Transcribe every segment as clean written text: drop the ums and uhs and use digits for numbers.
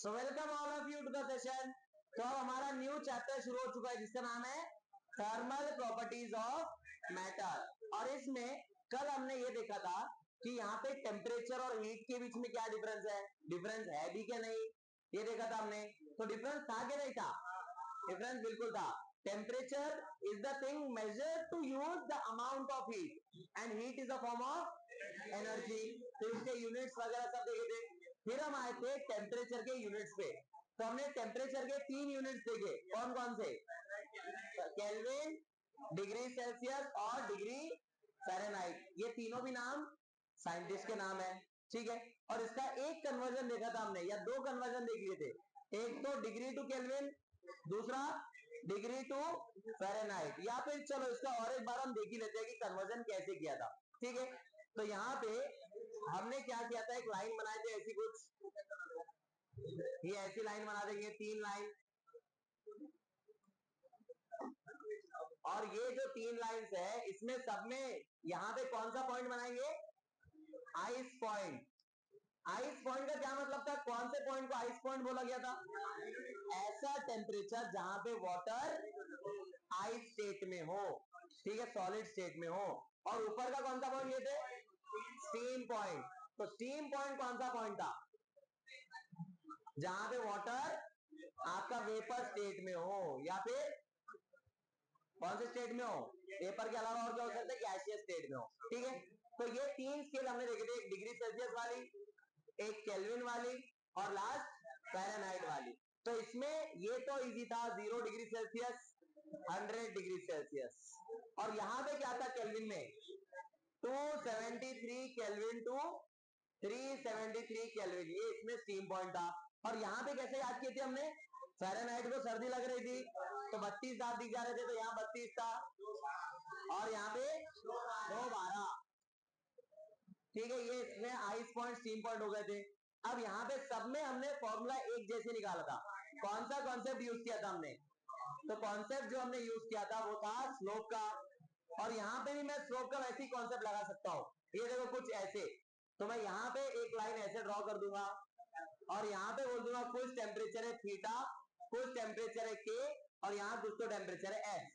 So welcome all of you to the session. तो अब हमारा न्यू चैप्टर शुरू हो चुका है जिसका नाम है थर्मल प्रॉपर्टीज ऑफ मैटर। और इसमें कल हमने ये देखा था कि यहाँ पे टेम्परेचर और हीट के बीच में क्या डिफरेंस है, डिफरेंस है भी क्या नहीं, ये देखा था हमने। तो डिफरेंस था क्या नहीं था? डिफरेंस बिल्कुल था। Temperature is the thing measured to use the amount of heat and heat is a form of energy. तो इसके यूनिट्स वगैरह सब देखे थे। फिर हम आए थे टेम्परेचर के यूनिट्स पे। तो हमने टेम्परेचर के 3 यूनिट्स देखे, कौन कौन से? केल्विन, डिग्री सेल्सियस और डिग्री फ़ारेनहाइट। ये तीनों भी नाम साइंटिस्ट के नाम है, ठीक है। और इसका एक कन्वर्जन देखा था हमने, या दो कन्वर्जन देख लिए थे। एक तो डिग्री टू केल्विन, दूसरा डिग्री टू फ़ारेनहाइट। या फिर चलो इसका और एक बार हम देख ही लेते हैं कि कन्वर्जन कैसे किया था, ठीक है। तो यहाँ पे हमने क्या किया था, एक लाइन बनाए थे ऐसी कुछ, ये ऐसी लाइन बना देंगे, 3 लाइन। और ये जो 3 लाइंस है इसमें सब में यहाँ पे कौन सा पॉइंट बनाएंगे? Ice point. आइस पॉइंट का क्या मतलब था? कौन से पॉइंट को आइस पॉइंट बोला गया था? ऐसा टेम्परेचर जहां पे वाटर आइस स्टेट में हो, ठीक है, सॉलिड स्टेट में हो। और ऊपर का कौन सा पॉइंट लेते? Steam point. तो स्टीम पॉइंट कौन सा पॉइंट था? जहां पे वाटर आपका वेपर स्टेट में हो, या फिर कौन से स्टेट में हो? वेपर के अलावा और क्या हो सकता है? गैसियस स्टेट में हो, ठीक है। तो ये 3 स्केल हमने देखे थे, एक डिग्री सेल्सियस वाली, एक केल्विन वाली, और लास्ट फ़ारेनहाइट वाली। तो इसमें ये तो इजी था, 0 डिग्री सेल्सियस, 100 डिग्री सेल्सियस। और यहां पे क्या था केल्विन में? 273 केल्विन टू 373 केल्विन, ये इसमें स्टीम पॉइंट था। और यहाँ पे कैसे याद किए थे हमने? फ़ारेनहाइट को सर्दी लग रही थी तो 32 दांत दिख जा रहे थे, तो यहाँ 32 था, और यहाँ पे 212, ठीक है। ये इसमें आइस पॉइंट स्टीम पॉइंट हो गए थे। अब यहाँ पे सब में हमने फॉर्मूला एक जैसे निकाला था। कौन सा कॉन्सेप्ट यूज किया था हमने? तो कॉन्सेप्ट जो हमने यूज किया था वो था स्लोप का। और यहाँ पे भी मैं स्लोप का वैसे ही कॉन्सेप्ट लगा सकता हूँ। ये देखो कुछ ऐसे, तो मैं यहाँ पे एक लाइन ऐसे ड्रॉ कर दूंगा, और यहाँ पे बोल दूंगा कुछ टेम्परेचर है थीटा, कुछ टेम्परेचर है के, और यहाँ कुछ तो टेम्परेचर है एस।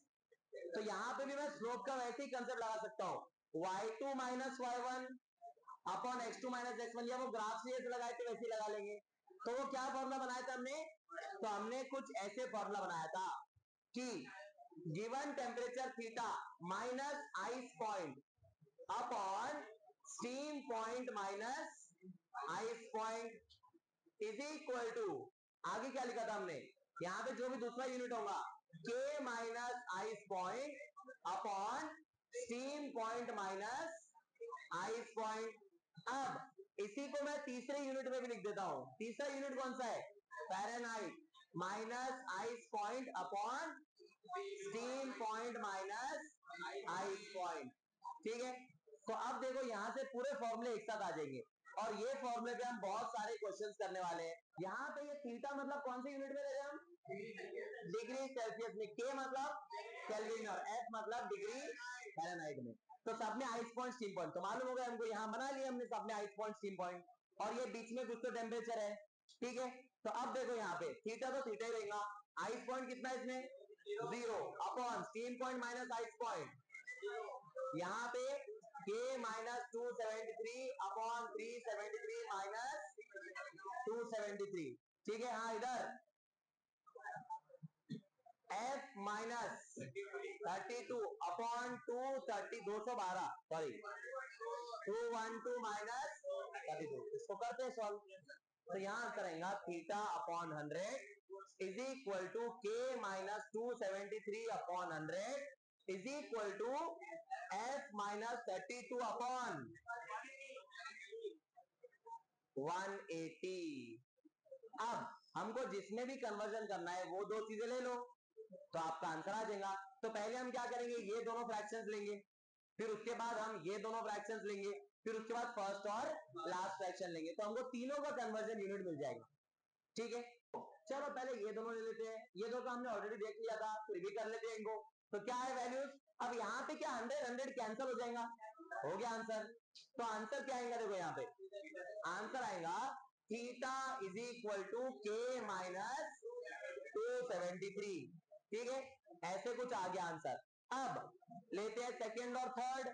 तो यहाँ पे भी मैं स्लोप का वैसे ही कंसेप्ट लगा सकता हूँ, y2 minus y1 upon x2 minus x1, या वो ग्राफ से ऐसे लगाए थे वैसे ही लगा लेंगे। तो वो क्या फॉर्मूला बनाया था हमने? तो हमने कुछ ऐसे फॉर्मूला बनाया था कि given temperature theta minus ice point upon steam point minus ice point is equal to, आगे क्या लिखा था हमने? यहाँ पे जो भी दूसरा यूनिट होगा, के minus ice point upon steam point minus ice point. अब इसी को मैं तीसरे यूनिट में भी लिख देता हूं। तीसरा यूनिट कौन सा है? Fahrenheit minus ice point upon steam point minus ice point, ठीक है। तो अब देखो यहां से पूरे फॉर्मूले एक साथ आ जाएंगे, और ये फॉर्मूले पे हम बहुत सारे क्वेश्चंस करने वाले हैं। यहाँ पे ये थीटा मतलब कौन से यूनिट में ले रहे हैं हम? डिग्री सेल्सियस में, के मतलब केल्विन, और एस मतलब डिग्री फ़ारेनहाइट में। तो सब में आइस पॉइंट स्टीम पॉइंट तो मालूम होगा हमको, यहाँ बना लिया हमने सब में आइस पॉइंट स्टीम पॉइंट, और ये बीच में कुछ तो टेम्परेचर है, ठीक है। तो अब देखो यहाँ पे थीटा तो थीटा ही रहेगा, आइस पॉइंट कितना है इसमें? 0 upon steam point minus ice point, यहाँ पे के माइनस 273 अपॉन 373 माइनस 273, ठीक है। हाँ इधर F minus 32 upon 230, 212, sorry 212 minus 32, इसको करते हैं सॉल्व। तो यहां आंसर आएगा theta upon 100 is equal to K minus 273 upon 100 is equal to F minus 32 upon 180। अब हमको जिसमें भी कन्वर्जन करना है वो दो चीजें ले लो, तो आपका आंसर आ जाएगा। तो पहले हम क्या करेंगे, ये दोनों फ्रैक्शंस लेंगे, फिर उसके बाद हम ये दोनों फ्रैक्शंस लेंगे, फिर उसके बाद फर्स्ट और लास्ट फ्रैक्शन लेंगे, तो हमको तीनों का कन्वर्जन यूनिट मिल जाएगा, ठीक है। चलो पहले ये दोनों ले लेते हैं, ये दो तो हमने ऑलरेडी देख लिया था, फिर भी कर लेते हैं इनको। तो क्या है वैल्यूज? अब यहाँ पे क्या 100 100 कैंसिल हो जाएगा, हो गया आंसर। तो आंसर क्या आएगा? देखो यहाँ पे आंसर आएगा theta is equal to K minus 273। ठीक है, ऐसे कुछ आ गया आंसर। अब लेते हैं सेकंड और थर्ड,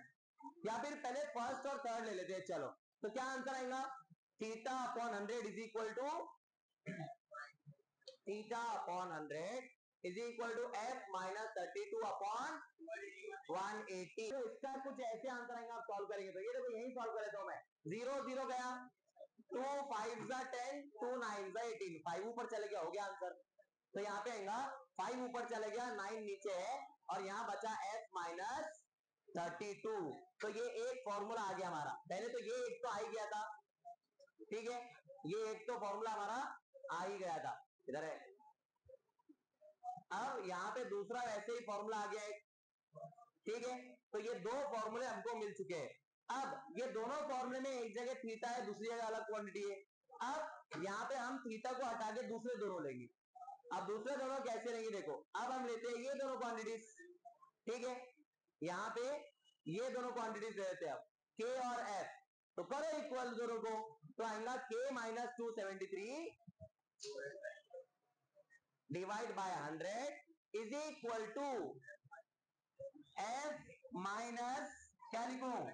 या फिर पहले फर्स्ट और थर्ड ले लेते हैं। चलो, तो क्या आंसर आएगा? Theta upon 100 is equal to theta upon 100 is equal to F minus 32 upon 180। तो इसका कुछ ऐसे आंसर आएगा आप सॉल्व करेंगे तो। ये देखो यही सॉल्व कर लेता हूं मैं। 0 0 गया, 2 5 10, 2 9 18, 5 ऊपर चले गया, हो गया आंसर। तो यहाँ पे आएगा 5 ऊपर चले गया, 9 नीचे है, और यहाँ बचा एफ माइनस 32। तो ये एक फॉर्मूला आ गया हमारा। पहले तो ये एक तो आ ही गया था, ठीक है, ये एक तो फॉर्मूला हमारा आ ही गया था, इधर है। अब यहाँ पे दूसरा वैसे ही फॉर्मूला आ गया है, ठीक है। तो ये दो फॉर्मूले हमको मिल चुके हैं। अब ये दोनों फॉर्मूले में एक जगह थीटा है, दूसरी जगह अलग क्वांटिटी है। अब यहाँ पे हम थीटा को हटा के दूसरे दोनों लेंगे। अब दूसरे दोनों कैसे लेंगे देखो। अब हम लेते हैं ये दोनों क्वांटिटीज, ठीक है, यहाँ पे ये दोनों क्वांटिटीज लेते हैं अब, के और एफ। तो करो इक्वल दोनों को, तो आएगा K minus 273 divide by 100 is equal to F minus क्या लिखूं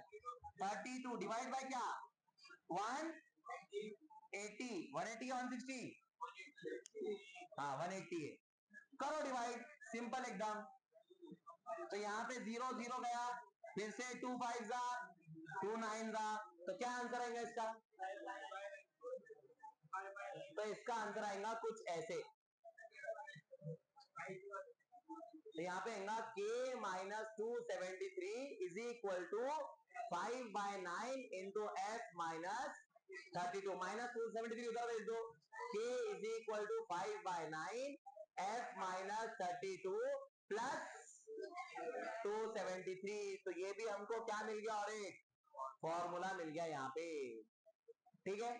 32 डिवाइड बाय क्या 180 180 या 160, हाँ 180 है। करो डिवाइड, सिंपल एकदम। तो यहाँ पे 0 0 गया, फिर से 2 5 जा 2 9 जा, तो क्या आंसर आएगा इसका? तो इसका आंसर आएगा कुछ ऐसे। तो यहाँ पे आएगा K minus 273 is equal to 5/9 into F minus 32। Minus 273 उधर भेज दो, K is equal to 5/9 F minus 32 plus 273। तो ये भी हमको क्या मिल गया? और एक फॉर्मूला मिल गया यहाँ पे, ठीक है।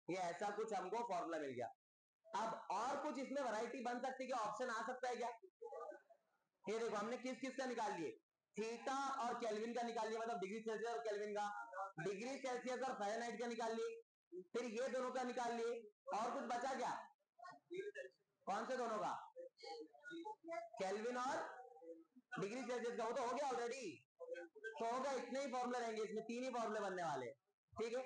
ये ऐसा कुछ हमको फॉर्मूला मिल गया। अब और कुछ इसमें वैरायटी बन सकती है क्या? ऑप्शन आ सकता है क्या? ये देखो हमने किस किस का निकाल लिए, थीटा और केल्विन का निकाल लिया, मतलब डिग्री सेल्सियस और केल्विन का, डिग्री सेल्सियस और फ़ारेनहाइट का निकाल लिए, फिर ये दोनों का निकाल लिए, और कुछ बचा क्या? कौन से दोनों का? केल्विन और डिग्री सेल्सियस का, वो तो हो गया ऑलरेडी। तो होगा इतने ही फॉर्मूले रहेंगे इसमें, 3 ही फॉर्मूले बनने वाले, ठीक है।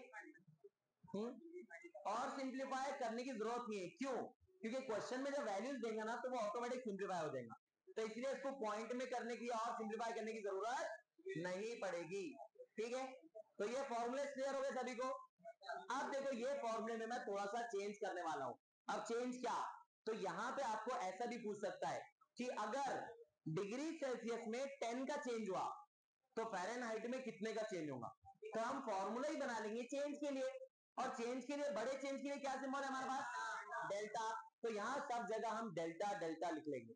और सिंप्लीफाई करने की जरूरत नहीं है, क्यों? क्योंकि क्वेश्चन में जब वैल्यूज देंगे ना तो वो ऑटोमेटिक सिंप्लीफाई हो जाएगा। तो इसलिए इसको पॉइंट में करने की और सिंप्लीफाई करने की जरूरत नहीं पड़ेगी, ठीक है। तो ये फॉर्मूले क्लियर हो गए सभी को। अब देखो ये फॉर्मूले में मैं थोड़ा सा चेंज करने वाला हूं। अब चेंज क्या? तो यहां पे आपको ऐसा भी पूछ सकता है कि अगर डिग्री सेल्सियस में 10 का चेंज हुआ तो फ़ारेनहाइट में कितने का चेंज होगा? तो हम फॉर्मूला ही बना लेंगे चेंज के लिए, और चेंज के लिए, बड़े चेंज के लिए क्या सिंबल है हमारे पास? डेल्टा। तो यहां सब जगह हम डेल्टा डेल्टा लिख लेंगे।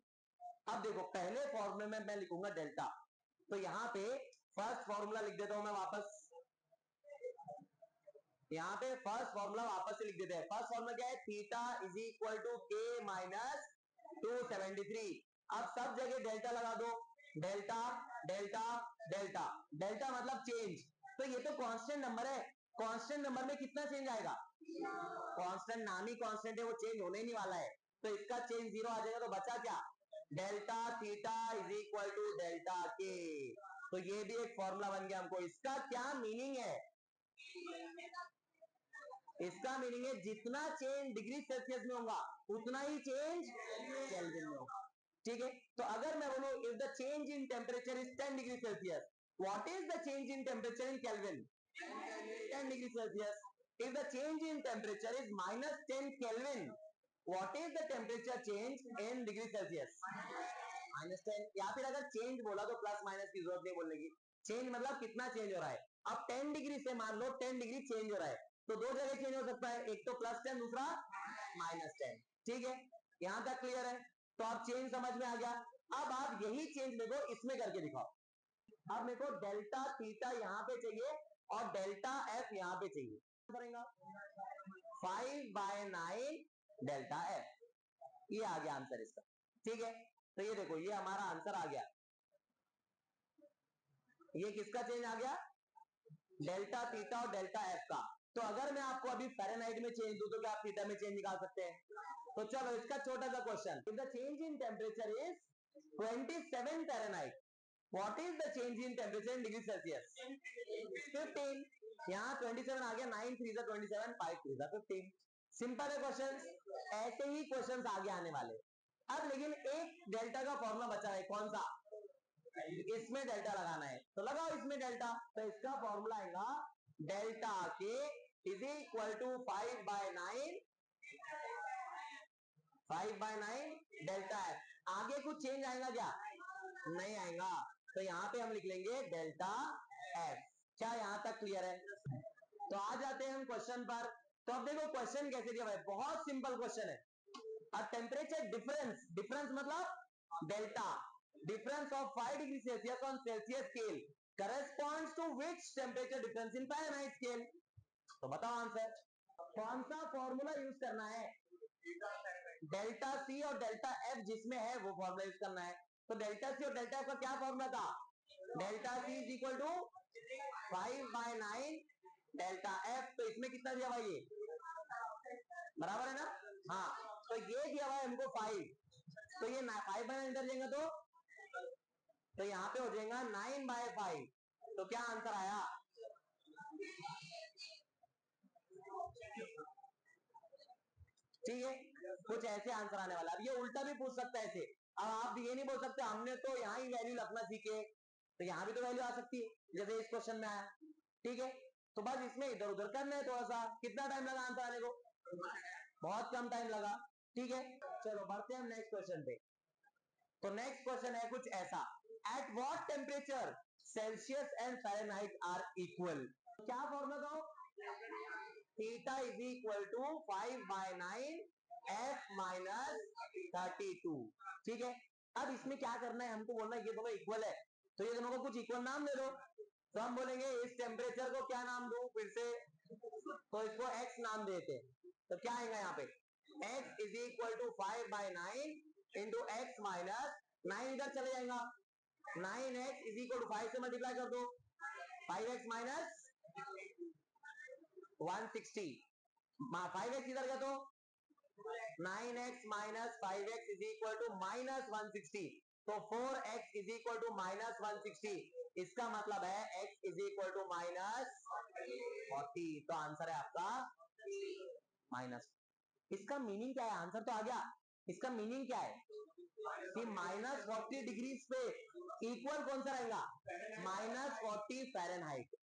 अब देखो पहले फॉर्मूले में मैं लिखूंगा डेल्टा, तो यहां पे फर्स्ट फॉर्मूला लिख देता हूं मैं वापस। यहां पे फर्स्ट फॉर्मूला वापस से लिख देते हैं। फर्स्ट फॉर्मूला क्या है? Theta is equal to K minus 273। अब सब जगह डेल्टा लगा दो, डेल्टा डेल्टा डेल्टा। डेल्टा मतलब चेंज। तो ये तो कांस्टेंट नंबर है, कांस्टेंट नंबर में कितना चेंज आएगा? कांस्टेंट नाम ही कांस्टेंट है, वो चेंज होने ही नहीं वाला है। तो इसका चेंज 0 आ जाएगा, तो बचा क्या? Delta theta is equal to delta K. तो ये भी एक फॉर्मूला बन गया हमको। इसका क्या मीनिंग है? इसका मीनिंग है जितना चेंज डिग्री सेल्सियस में होगा उतना ही चेंज केल्विन में होगा, ठीक है। तो अगर मैं बोलूं if the change in temperature is 10 degree Celsius, what is the change in temperature in kelvin? 10 degree Celsius. If the change in temperature is minus 10 kelvin, what is the temperature change in degree Celsius? -10। या फिर अगर change बोला तो plus minus की जरूरत नहीं बोलने की, चेंज मतलब कितना चेंज हो रहा है। अब 10 डिग्री से मान लो 10 डिग्री चेंज हो रहा है, तो दो जगह चेंज हो सकता है, एक तो +10 दूसरा -10, ठीक है। यहां तक क्लियर है? तो आप चेंज समझ में आ गया। अब आप यही चेंज मेरे को इसमें करके दिखाओ। अब मेरे को डेल्टा थीटा यहां पे चाहिए और डेल्टा एफ यहां पे चाहिए। करेंगे 5/9 डेल्टा एफ, ये आ गया आंसर इसका, ठीक है। तो ये देखो ये हमारा आंसर आ गया। ये किसका चेंज आ गया? डेल्टा थीटा और डेल्टा एफ का। तो अगर मैं आपको अभी फ़ारेनहाइट में चेंज दूं तो क्या आप थीटा में चेंज निकाल सकते हैं? तो चलो इसका छोटा सा question, if the change in temperature is 27 Fahrenheit, what is the change in temperature in degree Celsius? 15। यहाँ 27 आ गया, 9 3 27, 5 3 15। सिंपल है क्वेश्चन। ऐसे ही क्वेश्चन आगे आने वाले। अब लेकिन एक डेल्टा का फॉर्मूला बचा है, कौन सा? इसमें डेल्टा लगाना है, तो लगाओ इसमें डेल्टा। तो इसका फॉर्मूला आएगा delta K is equal to 5/9 delta F. आगे कुछ चेंज आएगा क्या? नहीं आएगा। तो यहां पे हम लिख लेंगे डेल्टा एफ। क्या यहां तक क्लियर है? तो आ जाते हैं हम क्वेश्चन पर। तो अब देखो क्वेश्चन कैसे दिया भाई, बहुत सिंपल क्वेश्चन है। अ टेम्परेचर डिफरेंस, डिफरेंस मतलब delta, difference of 5 degree Celsius on Celsius scale corresponds to which temperature difference in Fahrenheit scale? तो बताओ आंसर। कौन सा फॉर्मूला यूज करना है? डेल्टा सी और डेल्टा एफ जिसमें है वो फॉर्मूला यूज करना है। तो डेल्टा सी और डेल्टा एफ का क्या फॉर्मूला था? Delta C is equal to 5/9 delta F. तो इसमें कितना दिया भाई? ये बराबर है ना? हाँ, तो ये दिया हुआ है हमको 5। तो ये 5/9 इधर जाएगा तो यहां पे हो जाएगा 9/5। तो क्या आंसर आया? ठीक है, कुछ ऐसे आंसर आने वाला। अब ये उल्टा भी पूछ सकता है ऐसे। अब आप ये नहीं बोल सकते हमने तो यहां ही वैल्यू रखना सीखे, तो यहां भी तो वैल्यू आ सकती है जैसे इस क्वेश्चन में आया। ठीक है, तो बस इसमें इधर उधर करना है थोड़ा सा। कितना टाइम लगा आंसर आने को? बहुत कम टाइम लगा। ठीक है, चलो बढ़ते हैं हम नेक्स्ट क्वेश्चन पे। तो नेक्स्ट क्वेश्चन है कुछ ऐसा, at what temperature Celsius and Fahrenheit are equal? क्या फॉर्मूला था? Theta is equal to 5/9 F minus 32। ठीक है, अब इसमें क्या करना है हमको? बोलना है ये दोनों इक्वल है, तो ये दोनों को कुछ इक्वल नाम दे दो। तो हम बोलेंगे इस टेम्परेचर को क्या नाम दूं फिर से? तो इसको एक्स नाम देते हैं। तो क्या आएगा यहाँ पे? x is equal to 5/9 into X minus 9 इधर चले जाएगा, 9x इज इक्वल टू 5 से मल्टीप्लाई कर दो, 5x माइनस 160, 5x इधर गया तो 9x minus 5x is equal to minus 160। तो 4x is equal to minus 160। इसका मतलब है x is equal to minus 40। तो आंसर है आपका माइनस। इसका मीनिंग क्या है? आंसर तो आ गया, इसका मीनिंग क्या है कि -40 डिग्री पे इक्वल कौन सा रहेगा? -40 फ़ारेनहाइट।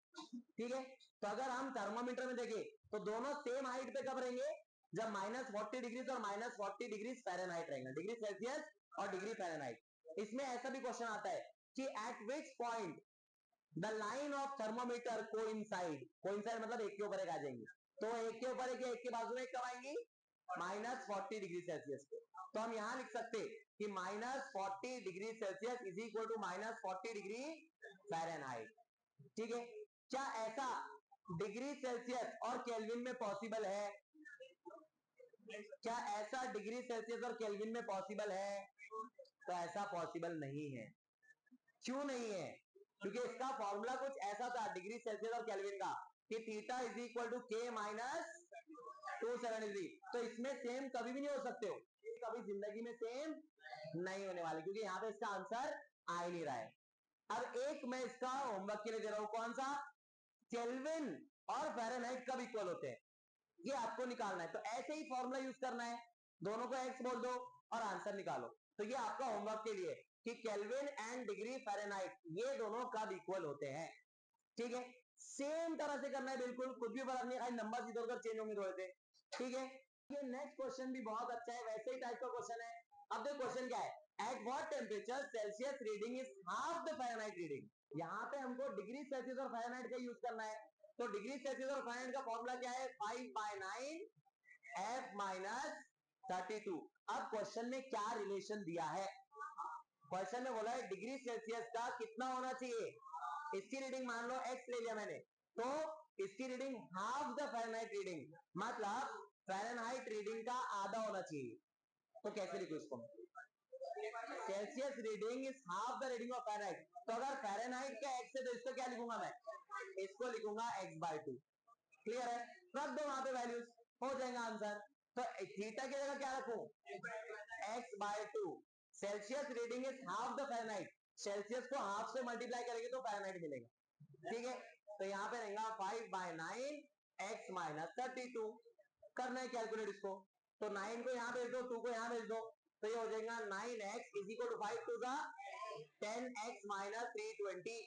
ठीक है, तो अगर हम थर्मोमीटर में देखें तो दोनों सेम हाइट पे कब रहेंगे? जब -40 डिग्री और -40 डिग्री फ़ारेनहाइट रहेंगे, डिग्री सेल्सियस और डिग्री फ़ारेनहाइट। इसमें ऐसा भी क्वेश्चन आता है कि eight which point the line of thermometer coincide, coincide मतलब एक के ऊपर एक आ जाएंगे। तो एक के ऊपर एक के बाजू में कब आएंगी? -40 डिग्री सेल्सियस पे। तो हम यहां लिख सकते कि -40 degree Celsius is equal to -40 degree Fahrenheit. ठीक है, क्या ऐसा डिग्री सेल्सियस और केल्विन में पॉसिबल है? क्या ऐसा डिग्री सेल्सियस और केल्विन में पॉसिबल है? तो ऐसा पॉसिबल नहीं है। क्यों नहीं है? क्योंकि इसका फॉर्मूला कुछ ऐसा था डिग्री सेल्सियस और केल्विन का कि theta is equal to K minus 273। तो इसमें सेम कभी भी नहीं हो सकते हो, कभी जिंदगी में सेम नहीं होने वाले, क्योंकि यहां पे इसका आंसर आ ही नहीं रहा है। अब एक मैं इसका होमवर्क के लिए दे रहा हूं, कौन सा? केल्विन और फ़ारेनहाइट कब इक्वल होते हैं, ये आपको निकालना है। तो ऐसे ही फॉर्मूला यूज करना है, दोनों को एक्स बोल दो और आंसर निकालो। तो ये आपका होमवर्क के लिए कि केल्विन एंड डिग्री फ़ारेनहाइट ये दोनों कब इक्वल होते हैं। ठीक है, सेम तरह से करना है, बिल्कुल कुछ भी फर्क नहीं, नंबर इधर उधर चेंज होंगे थोड़े से। ठीक है, ये नेक्स्ट क्वेश्चन भी बहुत अच्छा है, वैसे ही टाइप का क्वेश्चन है। अब देखो क्वेश्चन क्या है, eight what temperature Celsius reading is half the Fahrenheit reading. यहां पे हमको डिग्री सेल्सियस और फ़ारेनहाइट का यूज करना है। तो डिग्री सेल्सियस और फ़ारेनहाइट का फॉर्मूला क्या है? 5/9 एफ माइनस 32। अब क्वेश्चन में क्या रिलेशन दिया है? क्वेश्चन में बोला है डिग्री सेल्सियस का कितना होना चाहिए? इसकी रीडिंग मान लो एक्स ले लिया मैंने, तो इसकी reading half the Fahrenheit reading, मतलब फ़ारेनहाइट रीडिंग का आधा होना चाहिए। तो कैसे लिखूं इसको? Celsius reading is half the reading of Fahrenheit. तो अगर फ़ारेनहाइट का एक्स है तो इसको क्या लिखूंगा मैं? इसको लिखूंगा x/2। क्लियर है? रख दो वहां पे वैल्यूज, हो जाएगा आंसर। तो थीटा की जगह क्या रखूं, x/2। Celsius reading is half the Fahrenheit, Celsius को हाफ से मल्टीप्लाई करेंगे तो फ़ारेनहाइट मिलेगा। ठीक है, तो यहां पे रहेगा 5/9 x माइनस 32। करना है कैलकुलेट इसको, तो 9 को यहां भेज दो, 2 को यहां भेज दो, तो ये हो जाएगा 9x is equal to 5 to the 10x minus 320।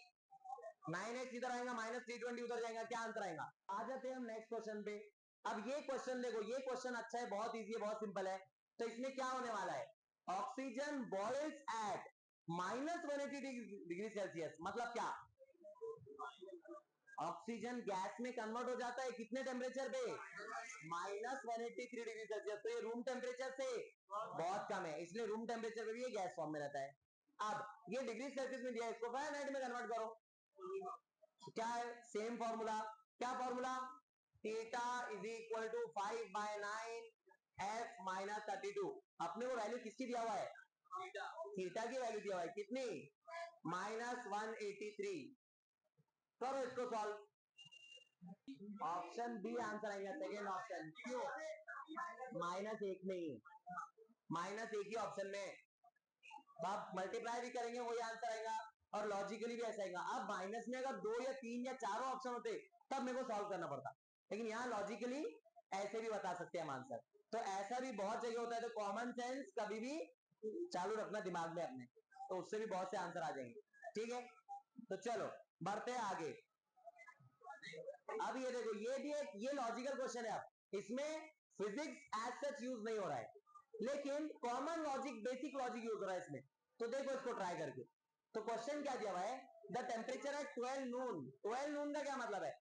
9x इधर आएगा, माइनस 320 उधर जाएगा, क्या आंसर आएगा। आ जाते हैं हम नेक्स्ट क्वेश्चन पे। अब ये क्वेश्चन देखो, ये क्वेश्चन अच्छा है, बहुत इजी है, बहुत सिंपल है। तो इसमें क्या होने वाला है, oxygen boils at -180 degree Celsius, मतलब क्या, ऑक्सीजन गैस में कन्वर्ट हो जाता है कितने टेम्परेचर पे, -183 डिग्री सेल्सियस। तो ये रूम टेम्परेचर से बहुत कम है, इसलिए रूम टेम्परेचर पे भी ये गैस फॉर्म में रहता है। अब ये डिग्री सेल्सियस में दिया है, इसको फ़ारेनहाइट में कन्वर्ट करो। क्या है, सेम फॉर्मूला, क्या formula, theta is equal to 5/9 f minus 32। अपने को वैल्यू किसकी दिया हुआ है, थीटा की वैल्यू दिया हुआ है, कितनी, -183। करो इसको सॉल्व, ऑप्शन बी आंसर आएगा, सेकेंड ऑप्शन। क्यों, -1 नहीं, -1 ही ऑप्शन में, आप मल्टीप्लाई भी करेंगे वही आंसर आएगा, और लॉजिकली भी ऐसा आएगा। अब माइनस में अगर 2 या 3 या चारों ऑप्शन होते तब मेरे को सॉल्व करना पड़ता, लेकिन यहाँ लॉजिकली ऐसे भी बता सकते हैं हम आंसर। तो ऐसा भी बहुत जगह होता है, तो कॉमन सेंस कभी भी चालू रखना दिमाग में अपने, तो उससे भी बहुत से आंसर आ जाएंगे। ठीक है, तो चलो बढ़ते हैं आगे। अब ये देखो, ये भी एक, ये लॉजिकल क्वेश्चन है। अब इसमें फिजिक्स एज सच यूज नहीं हो रहा है, लेकिन common logic, basic logic use हो रहा है इसमें। तो देखो इसको ट्राई करके। तो क्वेश्चन क्या दिया हुआ है, द टेम्परेचर एट 12 नून। 12 नून का क्या मतलब है,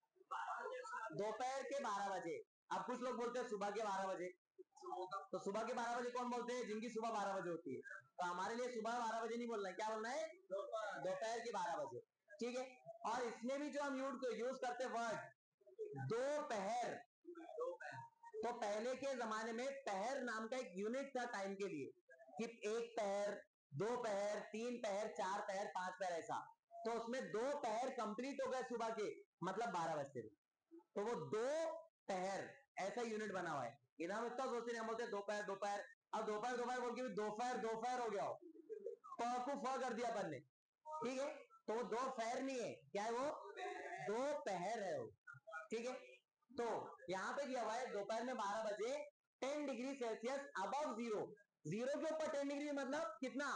दोपहर के 12 बजे। अब कुछ लोग बोलते हैं सुबह के 12 बजे, तो सुबह के 12 बजे कौन बोलते हैं, जिनकी सुबह 12 बजे होती है। तो हमारे लिए सुबह 12 बजे नहीं बोलना है, क्या बोलना है, दोपहर के 12 बजे। ठीक है, और इसमें भी जो हम यूज करते वर्ड दोपहर, तो पहले के जमाने में पहर नाम का एक यूनिट था टाइम के लिए, कि एक पहर, दो पहर, तीन पहर, चार पहर, पांच पहर, ऐसा। तो उसमें दो पहर कंप्लीट हो गए सुबह के, मतलब 12 बजते, तो वो दो पहर ऐसा यूनिट बना हुआ है। इधर हम इतना सोचते नहीं, हम बोलते दोपहर दोपहर। अब दोपहर दोपहर बोल के दोपहर दोपहर हो गया हो, प को फ कर दिया अपन ने। ठीक है, तो वो दो पहर नहीं है, क्या है वो, दो पहर है वो। ठीक है, तो यहां पे दिया हुआ है दोपहर में 12 बजे 10 degree Celsius above zero, zero के ऊपर 10 डिग्री मतलब कितना,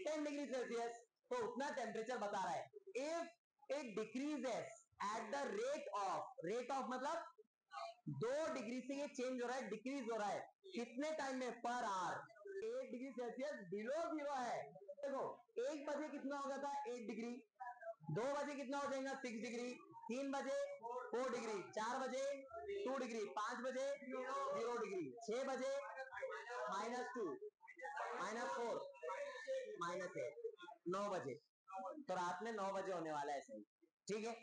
10 डिग्री सेल्सियस, तो उतना टेम्परेचर बता रहा है। If it decreases at the rate of, rate of मतलब 2 डिग्री से ये चेंज हो रहा है, डिक्रीज हो रहा है, कितने टाइम में, per hour. 8 degree Celsius below zero है। देखो 1 बजे कितना हो गया था, 8 डिग्री, 2 बजे कितना हो जाएगा, 6 डिग्री, 3 बजे 4 डिग्री, 4 बजे 2 डिग्री, 5 बजे 0 डिग्री, 6 बजे -2, -4, -8, 9 बजे, तो रात में 9 बजे होने वाला है सही। ठीक है,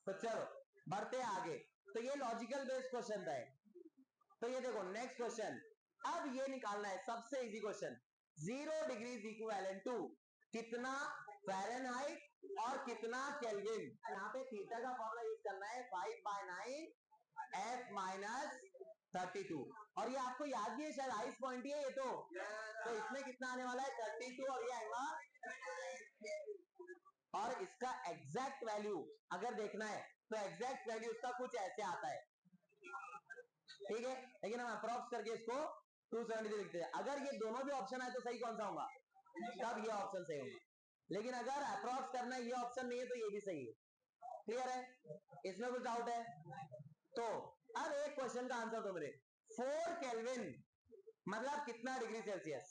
तो चलो बढ़ते हैं आगे। तो ये लॉजिकल बेस्ड क्वेश्चन था। तो ये देखो नेक्स्ट क्वेश्चन, अब ये निकालना है सबसे easy question, 0 degree equivalent to कितना फ़ारेनहाइट और कितना केल्विन। यहाँ पे थीटा का फॉर्मूला यूज करना है, 5/9 f माइनस 32, और ये आपको याद भी है शायद, आइस पॉइंट ही है ये तो इसमें कितना आने वाला है 32, और ये आएगा, और इसका एग्जैक्ट वैल्यू अगर देखना है तो एग्जैक्ट वैल्यू इसका कुछ ऐसे आता है। ठीक है, लेकिन हम अप्रॉक्स करके इसको 273 लिखते हैं। अगर ये दोनों भी ऑप्शन आए तो सही कौन सा होगा, तब ये ऑप्शन सही होगा, लेकिन अगर अप्रॉक्स करना है, ये ऑप्शन नहीं है, तो ये भी सही है। क्लियर है, इसमें कुछ डाउट है, तो अब एक क्वेश्चन का आंसर दो मेरे, 4 केल्विन मतलब कितना डिग्री सेल्सियस,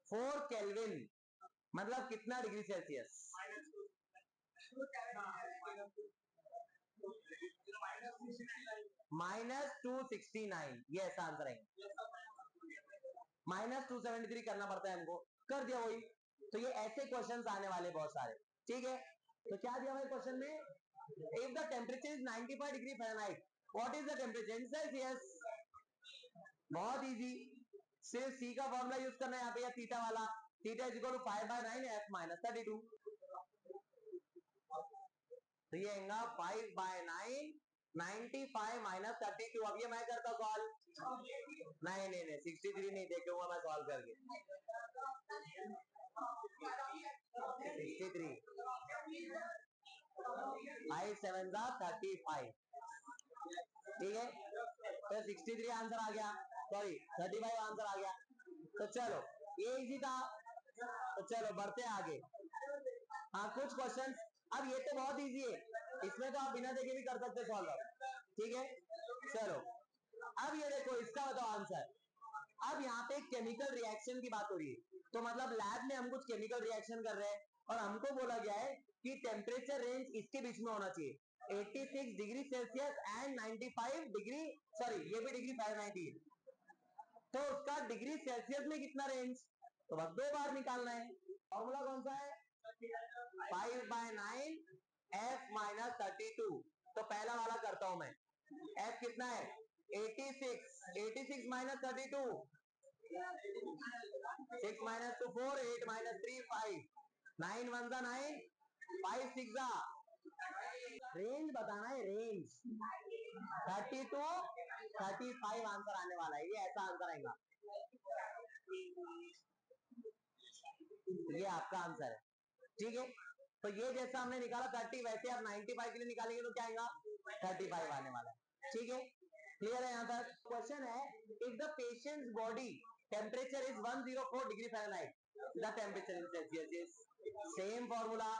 4 केल्विन मतलब कितना डिग्री सेल्सियस, -269, ये ऐसा आंसर है। -273 करना पड़ता है हमको, कर दिया वही। तो ये ऐसे क्वेश्चंस आने वाले बहुत सारे। ठीक है, तो क्या दिया हुआ है क्वेश्चन में, if the temperature is 95 degree Fahrenheit, what is the temperature in Celsius. बहुत इजी, सिर्फ सी का फॉर्मूला यूज करना है यहाँ पे, या थीटा वाला, theta is equal to 5/9 f minus 32। तो ये आएगा 5/9 95 माइनस 32, अब ये मैं करता सॉल्व। नहीं नहीं नहीं 63 नहीं देखूंगा मैं सॉल्व करके। 63 5 7 35, ठीक है। तो 63 आंसर आ गया, सॉरी 35 आंसर आ गया। तो चलो ये इजी था, तो चलो बढ़ते हैं आगे। हाँ कुछ क्वेश्चन, अब ये तो बहुत इजी है, इसमें तो आप बिना देखे भी कर सकते सॉल्व, ठीक है। चलो अब ये देखो, इसका बताओ आंसर। अब यहाँ पे केमिकल रिएक्शन की बात हो रही है, तो मतलब लैब में हम कुछ केमिकल रिएक्शन कर रहे हैं और हमको बोला गया है कि टेम्परेचर रेंज इसके बीच में होना चाहिए, 86 degree Celsius and 95 degree, sorry ये भी डिग्री फ़ारेनहाइट ही है, तो उसका डिग्री सेल्सियस में कितना रेंज, तो बस 2 बार निकालना है। फॉर्मूला कौन सा है, 5/9 f माइनस 32। तो पहला वाला करता हूं मैं, f कितना है 86, 86 माइनस 32, 6 माइनस 2 4, 8 माइनस 3 5, 9 1 जा 9, 5 6 जा, रेंज बताना है रेंज, 32 35 आंसर आने वाला है, ये ऐसा आंसर आएगा, ये आपका आंसर है, ठीक है। तो ये जैसा हमने निकाला 30, वैसे आप 95 के लिए निकालेंगे तो क्या आएगा 35 आने वाला है, ठीक है। क्लियर है यहाँ तक। क्वेश्चन है, if the patients body temperature is 104 degree Fahrenheit, the temperature in Celsius is, same formula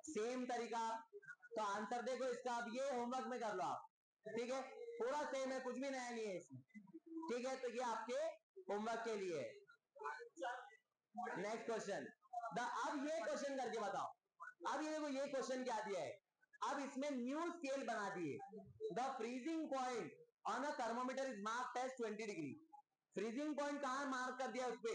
same तरीका, तो आंसर देखो इसका, अब ये होमवर्क में कर लो आप, ठीक है, पूरा सेम है, कुछ भी नया नहीं है इसमें, ठीक है। तो ये आपके होमवर्क के लिए है। नेक्स्ट क्वेश्चन, अब ये क्वेश्चन करके बताओ, अब ये देखो ये क्वेश्चन क्या दिया है, अब इसमें न्यू स्केल बना दिए, the freezing point on a thermometer is marked as 20 degree, freezing point कहां मार्क कर दिया उस पे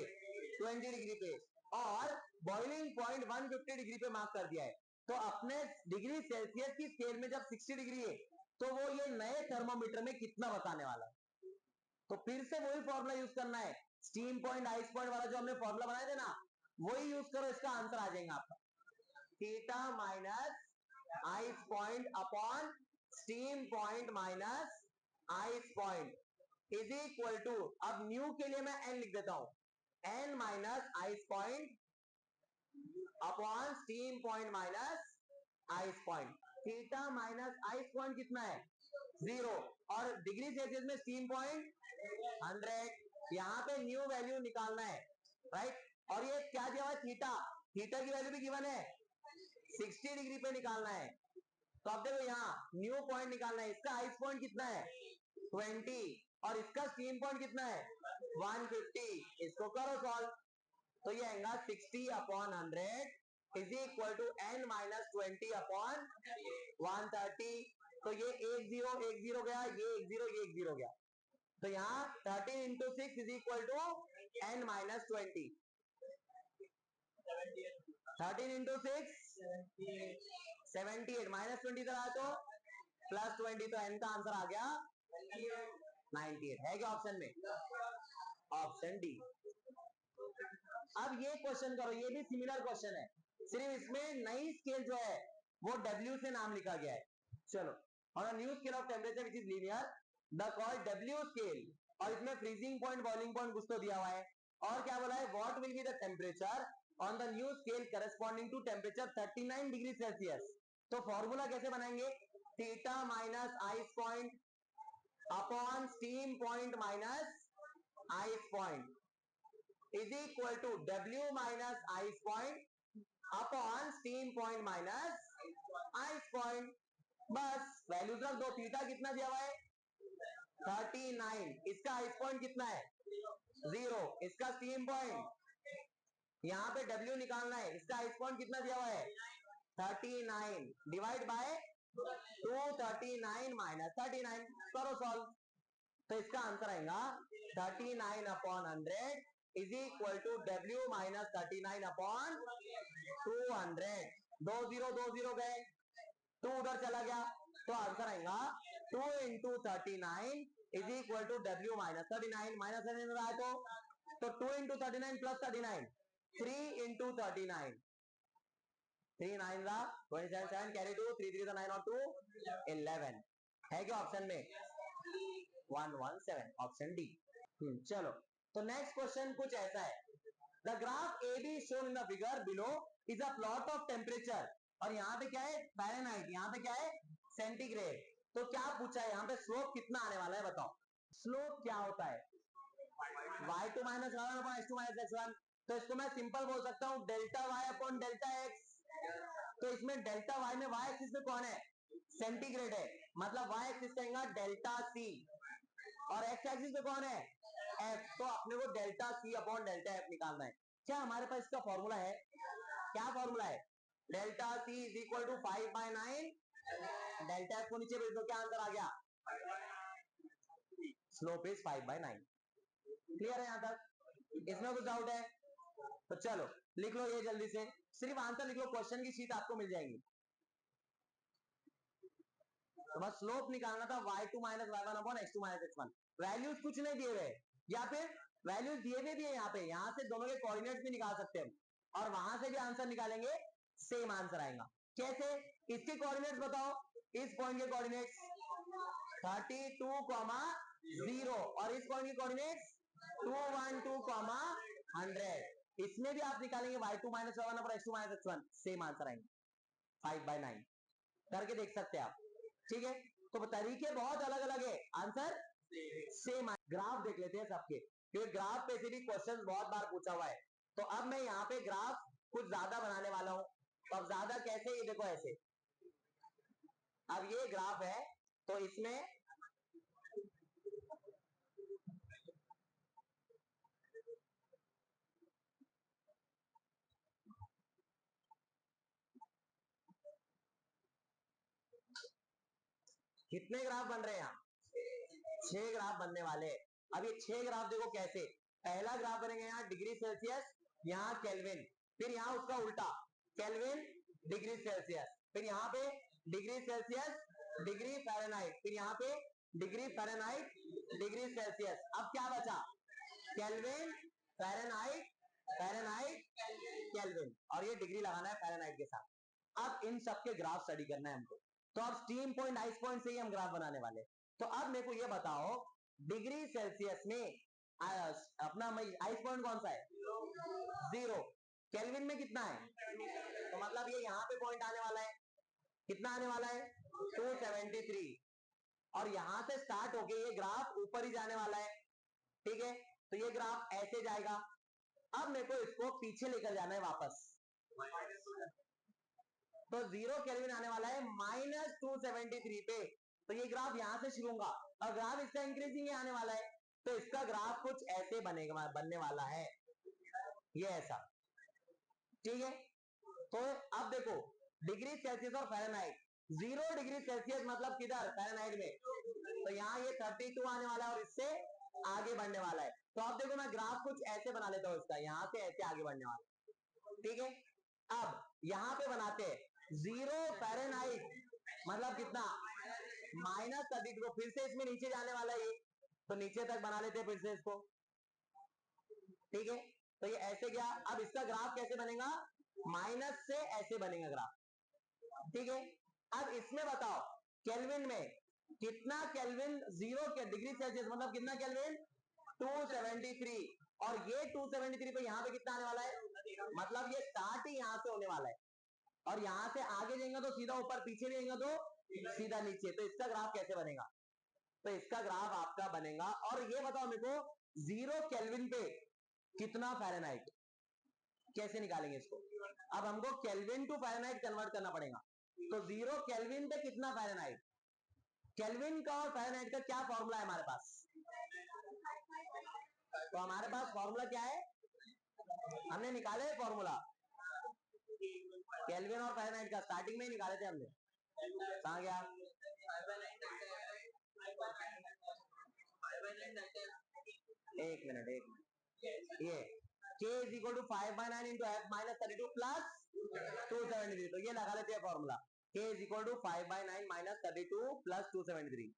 20 डिग्री पे, और बॉइलिंग पॉइंट 150 डिग्री पे मार्क कर दिया है, तो अपने डिग्री सेल्सियस की स्केल में जब 60 डिग्री है, तो वो ये नए थर्मोमीटर में कितना बताने वाला है, तो फिर से वही फॉर्मूला यूज करना है, स्टीम पॉइंट आइस पॉइंट वाला जो हमने फॉर्मूला बनाया था ना, वही यूज करो, इसका आंसर आ जाएगा आपका, theta minus ice point upon steam point minus ice point is equal to, अब न्यू के लिए मैं एन लिख देता हूं, N minus ice point upon steam point minus ice point, theta minus ice point कितना है 0, और डिग्री सेल्सियस में स्टीम पॉइंट 100, यहां पे न्यू वैल्यू निकालना है, राइट। और ये क्या दिया हुआ है थीटा, थीटा की वैल्यू भी गिवन है 60 डिग्री पे निकालना है, तो अब देखो यहाँ न्यू पॉइंट निकालना है, इसका आइस पॉइंट कितना है 20, और इसका स्टीम पॉइंट कितना है 150, इसको करो सॉल्व, तो ये आएगा 60 upon 100 is equal to N minus 20 upon 130, तो ये एक जीरो गया, ये एक जीरो गया, तो यहाँ 13 into 6 is equal to N minus 20, 13 into 6 78, माइनस 20 इधर आया तो प्लस 20, तो एन का आंसर आ गया 98, है क्या ऑप्शन में, ऑप्शन डी। अब ये क्वेश्चन करो, ये भी सिमिलर क्वेश्चन है, सिर्फ इसमें नई स्केल जो है वो W से नाम लिखा गया है, चलो, और new scale of temperature which is linear the called W scale, और इसमें फ्रीजिंग पॉइंट बॉइलिंग पॉइंट कुछ तो दिया हुआ है, और क्या बोला है, what will be the temperature on the new scale corresponding to temperature 39 degree Celsius, तो फॉर्मूला कैसे बनाएंगे, theta minus ice point upon steam point minus ice point is equal to W minus ice point upon steam point minus ice point, बस values रख दो, theta कितना दिया हुआ है 39, इसका आइस पॉइंट कितना है 0, इसका स्टीम पॉइंट, यहाँ पे W निकालना है, इसका आइस पॉइंट कितना दिया हुआ है 39, डिवाइड बाय 239 माइनस 39, करो सॉल्व, तो इसका आंसर आएगा 39 upon 100 is equal to W minus 39 upon 200, 2 0 गए, 2 उधर चला गया, तो आंसर आएगा 2 into 39 is equal to W minus 39, minus 39 आया तो 2 इंटू 39 प्लस 39, 3 इंटू 39, 3 9 27 7 कैरी 2, 3 3 9 और 2 11, है क्या ऑप्शन में? 117 ऑप्शन डी। चलो, तो नेक्स्ट क्वेश्चन कुछ ऐसा है, the graph A be shown in the figure below is a plot of temperature, और यहाँ पे क्या है? फ़ारेनहाइट, यहाँ पे क्या है? सेंटीग्रेड। तो क्या पूछा है यहाँ पे? स्लोप कितना आने वाला है बताओ। स्लोप क्या होता है? y2 minus one upon x2 minus x1। तो इसको मैं सिंपल बोल सकता हूं delta y upon delta x। तो इसमें डेल्टा y में y एक्सिस में कौन है? सेंटीग्रेड है, मतलब y एक्सिस कहेगा डेल्टा सी, और x एक्सिस में कौन है? f। तो अपने को delta C upon delta f निकालना है। क्या हमारे पास इसका फॉर्मूला है? क्या फॉर्मूला है? Delta C is equal to 5/9, delta f को नीचे भेज दो, क्या आंसर आ गया? Slope is 5/9। क्लियर है यहां तक? इसमें कुछ डाउट है? तो चलो लिख लो ये जल्दी से, सिर्फ आंसर लिख लो, क्वेश्चन की शीट आपको मिल जाएगी। तो बस स्लोप निकालना था, y2 minus y1 upon x2 minus x1। Values कुछ नहीं दिए हुए, या फिर वैल्यूज दिए हुए भी है यहाँ पे, यहां से दोनों के कोऑर्डिनेट्स भी निकाल सकते हैं, और वहां से भी आंसर निकालेंगे, सेम आंसर आएगा। कैसे? इसके कोऑर्डिनेट्स बताओ, इस पॉइंट के कोऑर्डिनेट्स 32, 0, और इस पॉइंट के कोऑर्डिनेट्स 212, 100। इसमें भी आप निकालेंगे y2 minus y1 upon x2 minus x1, same answer आएंगे 5/9। करके देख सकते हैं आप, ठीक है? तो तरीके बहुत अलग अलग है, आंसर सेम। ग्राफ देख लेते हैं सबके, क्योंकि ग्राफ पे से भी क्वेश्चन बहुत बार पूछा हुआ है। तो अब मैं यहाँ पे ग्राफ कुछ ज्यादा बनाने वाला हूं। तो अब ज्यादा कैसे? ये देखो ऐसे, अब ये ग्राफ है, तो इसमें कितने ग्राफ बन रहे हैं यहाँ? 6 ग्राफ बनने वाले हैं। अब ये 6 ग्राफ देखो कैसे, पहला ग्राफ बनेगा यहाँ डिग्री सेल्सियस, यहाँ केल्विन, फिर यहाँ उसका उल्टा केल्विन डिग्री सेल्सियस, फिर यहाँ पे डिग्री सेल्सियस डिग्री फ़ारेनहाइट, फिर यहाँ पे डिग्री फ़ारेनहाइट डिग्री सेल्सियस। अब क्या बचा? केल्विन फ़ारेनहाइट फ़ारेनहाइट केल्विन, और ये डिग्री लगाना है फ़ारेनहाइट के साथ। अब इन सबके ग्राफ स्टडी करना है हमको। तो अब स्टीम पॉइंट आइस पॉइंट से ही हम ग्राफ बनाने वाले। तो अब मेरे को ये बताओ, डिग्री सेल्सियस में अपना आइस पॉइंट कौन सा है? 0। केल्विन में कितना है? तो मतलब ये यहाँ पे पॉइंट आने वाला है, कितना आने वाला है? 273। और यहां से स्टार्ट होके ये ग्राफ ऊपर ही जाने वाला है, ठीक है? तो ये ग्राफ ऐसे जाएगा। अब मेरे को इसको पीछे लेकर जाना है वापस, तो 0 केल्विन आने वाला है -273 पे। तो ये ग्राफ यहां से शुरू होगा, और ग्राफ इसका इंक्रीजिंग आने वाला है, तो इसका ग्राफ कुछ ऐसे बनेगा, बनने वाला है, ये ऐसा, ठीक है? तो अब देखो, डिग्री सेल्सियस और फ़ारेनहाइट, 0 डिग्री सेल्सियस मतलब किधर? फ़ारेनहाइट में। तो यहाँ ये 32 आने वाला है, और इससे आगे बढ़ने वाला है। तो अब देखो, मैं ग्राफ कुछ ऐसे बना लेता हूं इसका, यहां से ऐसे आगे बढ़ने वाला है, ठीक है? अब यहां पे बनाते हैं 0 फ़ारेनहाइट मतलब कितना? -32, फिर से इसमें नीचे जाने वाला है ये, तो नीचे तक बना लेते हैं फिर से इसको, ठीक है? तो ये ऐसे गया। अब इसका ग्राफ कैसे बनेगा? माइनस से ऐसे बनेगा ग्राफ, ठीक है? अब इसमें बताओ, केल्विन में कितना केल्विन? 0 के डिग्री सेल्सियस मतलब कितना केल्विन? 273। और ये 273 पे यहां पे कितना आने वाला है? मतलब ये स्टार्ट ही यहां से होने वाला है, और यहां से आगे जाएंगे तो सीधा ऊपर, पीछे जाएंगे तो सीधा नीचे। तो इसका ग्राफ कैसे बनेगा? तो इसका ग्राफ आपका बनेगा, और ये बताओ मेरे को, 0 केल्विन पे कितना फ़ारेनहाइट, कैसे निकालेंगे इसको? अब हमको केल्विन टू फ़ारेनहाइट कन्वर्ट करना पड़ेगा। तो 0 केल्विन पे कितना फ़ारेनहाइट? केल्विन का और फ़ारेनहाइट का क्या फॉर्मूला है हमारे पास? तो हमारे पास फॉर्मूला क्या है? हमने निकाले फॉर्मूला, केल्विन और फ़ारेनहाइट का स्टार्टिंग में ही निकाले थे हमने। कहां गया? एक मिनट, एक मिनट, ये k is equal to 5/9 into f minus 32 plus 273। तो ये लगा लेते हैं formula, k is equal to 5/9 minus 32 plus 273।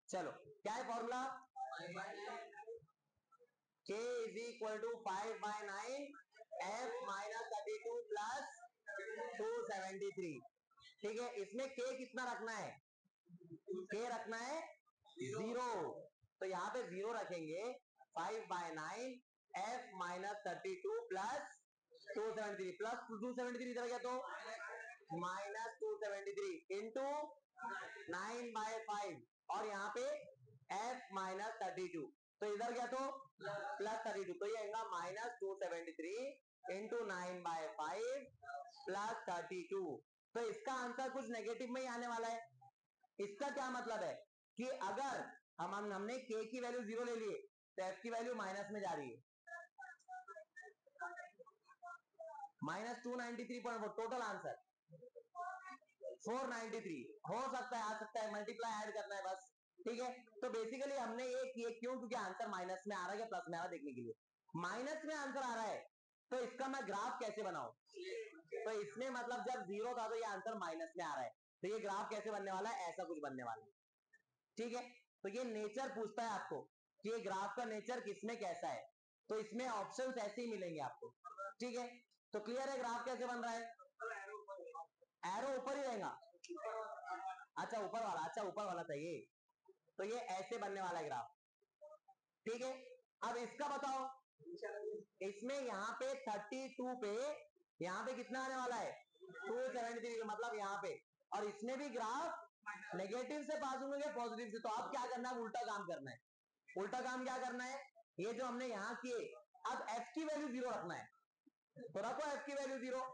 चलो, क्या है formula? k is equal to 5/9 f minus 32 plus 273। ठीक है, इसमें के कितना रखना है, के रखना है 0, तो यहाँ पे 0 रखेंगे 5/9 f माइनस 32 प्लस 273 प्लस 273 इधर गया तो माइनस 273 इंटू 9/5 और यहाँ पे f माइनस 32, तो इधर गया तो प्लस 32, तो ये आएगा माइनस 273 इंटू 9/5 प्लस 32। तो इसका आंसर कुछ नेगेटिव में ही आने वाला है। इसका क्या मतलब है कि अगर हमने के की वैल्यू 0 ले लिए तो एफ की वैल्यू माइनस में जा रही है, माइनस 293.4, टोटल आंसर 493 हो सकता है, आ सकता है, मल्टीप्लाई ऐड करना है बस। ठीक है, तो बेसिकली हमने ये किए क्यों, क्योंकि आंसर माइनस में आ रहा है या प्लस में आ रहा है देखने के लिए। माइनस में आंसर आ रहा है तो इसका मैं ग्राफ कैसे बनाऊं, तो इसमें मतलब जब 0 था तो ये आंसर माइनस में आ रहा है, तो ये ग्राफ कैसे बनने वाला है, ऐसा कुछ बनने वाला है। ठीक है, तो ये नेचर पूछता है आपको कि ये ग्राफ का नेचर किसमें कैसा है, तो इसमें ऑप्शंस ऐसे ही मिलेंगे आपको। ठीक है, तो क्लियर है ग्राफ कैसे बन रहा है, एरो ऊपर ही रहेगा, अच्छा ऊपर वाला, अच्छा ऊपर वाला चाहिए, तो ये ऐसे बनने वाला है ग्राफ। ठीक है, अब इसका बताओ, इसमें यहाँ पे 32 पे यहाँ पे कितना आने वाला है 273, मतलब यहाँ पे, और इसमें भी ग्राफ नेगेटिव से पास होंगे पॉजिटिव से, तो आप क्या करना है, उल्टा काम करना है। उल्टा काम क्या करना है, ये जो हमने यहाँ किए, अब f की वैल्यू 0 रखना है, तो रखो f की वैल्यू 0,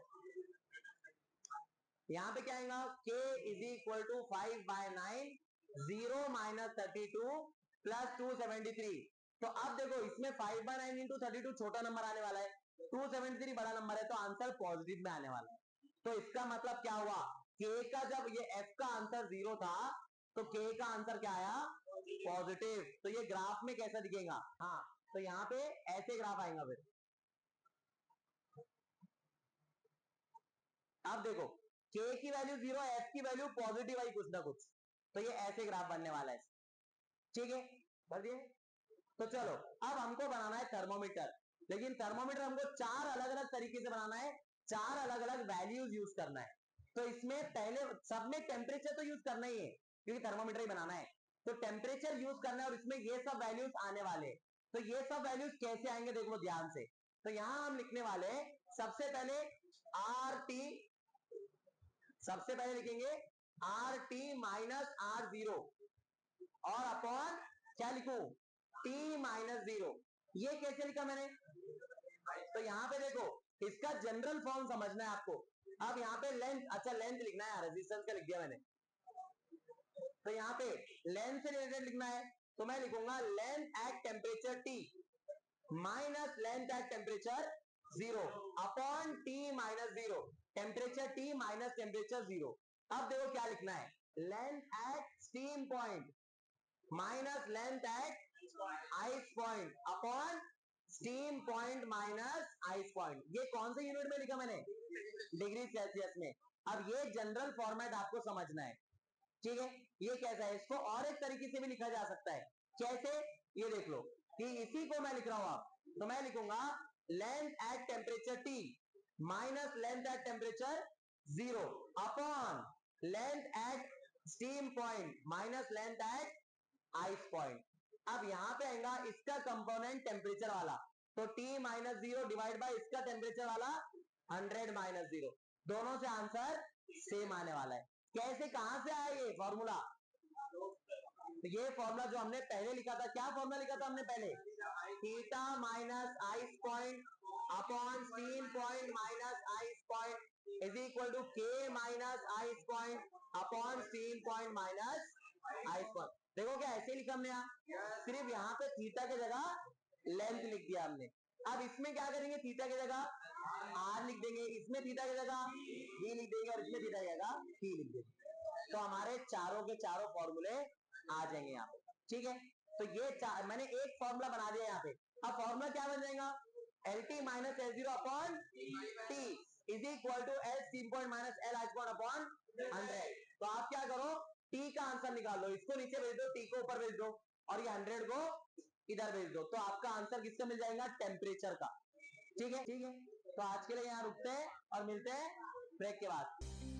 यहाँ पे क्या आएगा k is equal to 5/9 0 minus 32 plus 273। तो अब देखो इसमें 5/9 इंटू 32 छोटा नंबर आने वाला है, 273 बड़ा नंबर है, तो आंसर पॉजिटिव में आने वाला है। तो इसका मतलब क्या हुआ, k का जब ये f का आंसर 0 था तो k का आंसर क्या आया पॉजिटिव। तो ये ग्राफ में कैसा दिखेगा, हाँ तो यहाँ पे ऐसे ग्राफ आएगा फिर। अब देखो k की वैल्यू 0, f की वैल्यू पॉजिटिव आई कुछ ना कुछ, तो ये ऐसे ग्राफ बनने वाला है। ठीक है, भर दिए। तो चलो अब हमको बनाना है थर्मोमीटर, लेकिन थर्मोमीटर हमको 4 अलग अलग तरीके से बनाना है, 4 अलग अलग वैल्यूज यूज करना है। तो इसमें पहले सब में टेम्परेचर तो यूज करना ही है क्योंकि थर्मोमीटर ही बनाना है, तो टेम्परेचर यूज करना है और इसमें ये सब वैल्यूज आने वाले। तो ये सब वैल्यूज कैसे आएंगे देख लो ध्यान से, तो यहां हम लिखने वाले सबसे पहले आर टी, सबसे पहले लिखेंगे आर टी माइनस R0 और अपॉन क्या लिखूं टी माइनस 0। ये कैसे लिखा मैंने, तो यहां पे देखो इसका जनरल फॉर्म समझना है आपको। अब यहाँ पे लेंथ, अच्छा लेंथ लिखना है, रेजिस्टेंस का लिख दिया मैंने, तो यहाँ पे लेंथ से रिलेटेड लिखना है, तो मैं लिखूंगा length at temperature T minus length at temperature 0 upon T minus 0, temperature T minus temperature 0। अब देखो क्या लिखना है, length at steam point minus length at ice point upon steam point minus ice point. ये कौन से यूनिट में लिखा मैंने, डिग्री सेल्सियस में। अब ये जनरल फॉर्मेट आपको समझना है। ठीक है, ये कैसा है, इसको और एक तरीके से भी लिखा जा सकता है, कैसे, ये देख लो कि इसी को मैं लिख रहा हूं आप, तो मैं लिखूंगा length at temperature T minus length at temperature 0 upon length at steam point minus length at ice point. अब यहां पे आएगा इसका कंपोनेंट टेम्परेचर वाला, तो T माइनस 0 डिवाइड बाय इसका टेम्परेचर वाला 100 माइनस 0, दोनों से आंसर सेम आने वाला है। कैसे, कहां से आया ये फॉर्मूला, तो ये फॉर्मूला जो हमने पहले लिखा था, क्या फॉर्मूला लिखा था हमने पहले, theta minus ice point upon steam point minus ice point is equal to K minus ice point upon steam point minus ice point. देखो क्या ऐसे लिखा हमने, यहाँ सिर्फ यहाँ पे थीटा की जगह लेंथ लिख दिया हमने। अब इसमें क्या करेंगे, थीटा की जगह आर लिख देंगे, इसमें थीटा की जगह बी लिख देंगे और इसमें थीटा की जगह टी लिख देंगे, तो हमारे चारों के चारों फॉर्मूले आ जाएंगे यहाँ पे। ठीक है, तो ये मैंने एक फॉर्मूला बना दिया यहाँ पे। अब फॉर्मूला क्या बन जाएगा, L T minus L 0 upon T is equal to L steam point minus L ice point upon 100। तो आप क्या करो, टी का आंसर निकाल लो, इसको नीचे भेज दो, टी को ऊपर भेज दो और ये 100 को इधर भेज दो, तो आपका आंसर किससे मिल जाएगा, टेम्परेचर का। ठीक है, ठीक है, तो आज के लिए यहाँ रुकते हैं और मिलते हैं ब्रेक के बाद।